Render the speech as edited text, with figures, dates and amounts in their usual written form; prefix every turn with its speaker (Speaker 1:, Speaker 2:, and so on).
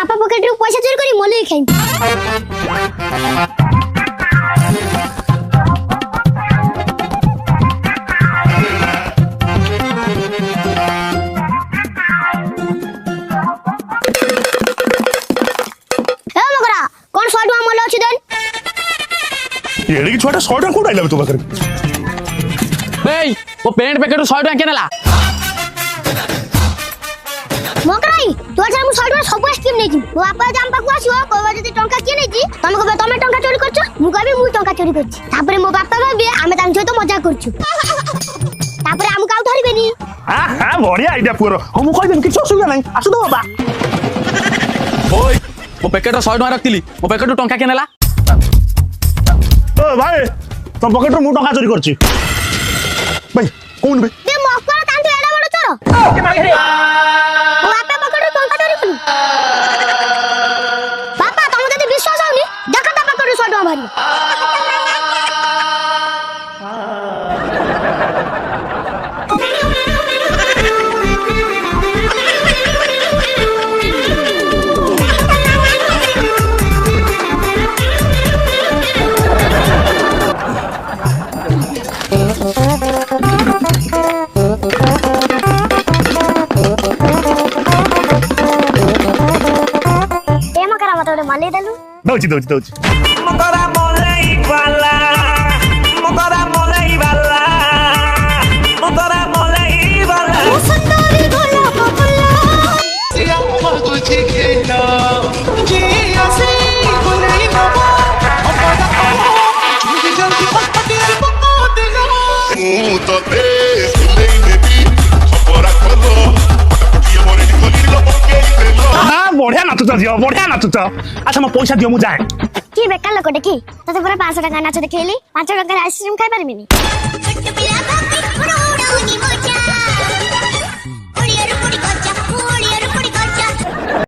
Speaker 1: বাপা পকেটে পয়সা চুরি করি মলেই খাই। কোন 100 টাকা মলে আছে দেন?
Speaker 2: এড়ে কি ছয়টা 100 টাকা কোড আইলা তো পাখরে?
Speaker 3: এই ও পেন্ট প্যাকেট 100 টাকা কেনালা।
Speaker 1: মকরাই তোর জানা মু 100 টাকা সব স্কিম নেইছি। মো বাপা জাম পাকু আসিও কইবা যদি টঙ্কা কিনে নেইছি তুমি কবে তুমি টঙ্কা চুরি করছো মু কইবি মু টঙ্কা চুরি করছি। তারপরে মো বাপা ভাবে আমি তার সହିତ মজা করছো। তারপরে আমি কাউ ধরিবেনি।
Speaker 2: হ্যাঁ হ্যাঁ বড়িয়া আইডিয়া পুরো মু কই দেন কিছু অসুবিধা নাই আসু তো বাবা।
Speaker 3: ওই ও প্যাকেট 100 টাকা রাখতিলি ও প্যাকেট টঙ্কা কেনালা।
Speaker 2: ও ভাই তোর পকেটରୁ ମୁଁ ଟଙ୍କା ଚୋରି କରିଛି ଭାଇ কোন বে
Speaker 1: তে মকরা তান্তে এডা বড় চোর। ও বাপা পকেটে টঙ্কা চুরি করি। বাপা তুমি যদি বিশ্বাস হউনি দেখো তা পকেটে 100 টাকা ভারি। মালে দেলু
Speaker 2: দউছি দউছি দউছি
Speaker 4: মকরা মলাই বালা মকরা মলাই বালা মকরা মলাই বালা
Speaker 1: সুন্দরী গোলাপ ফুল
Speaker 4: সিয়া মগুজি খেনা জি আসে কোলাই বাবা অপরা মুঝে জলদি পটপটি পকো দেনা
Speaker 5: ମୁଁ ତତେ ସିଲେଇ ନେବି ଖବର କଲ ପଟିଏ ମରେ ଖୋଲିଲ ପକେଇ ଦେଲ
Speaker 2: হ্যাঁ বড়িয়া নাচুছ ঝিও বড়িয়া নাচুছ আচ্ছা ମୋ পয়সা দিও ମୁଁ যাই
Speaker 1: কি বেকার লোক দেখি তোতে পুরো 500 টাকা নাচ দেখেলি 500 টাকার আইসক্রিম খাই পারবিনি।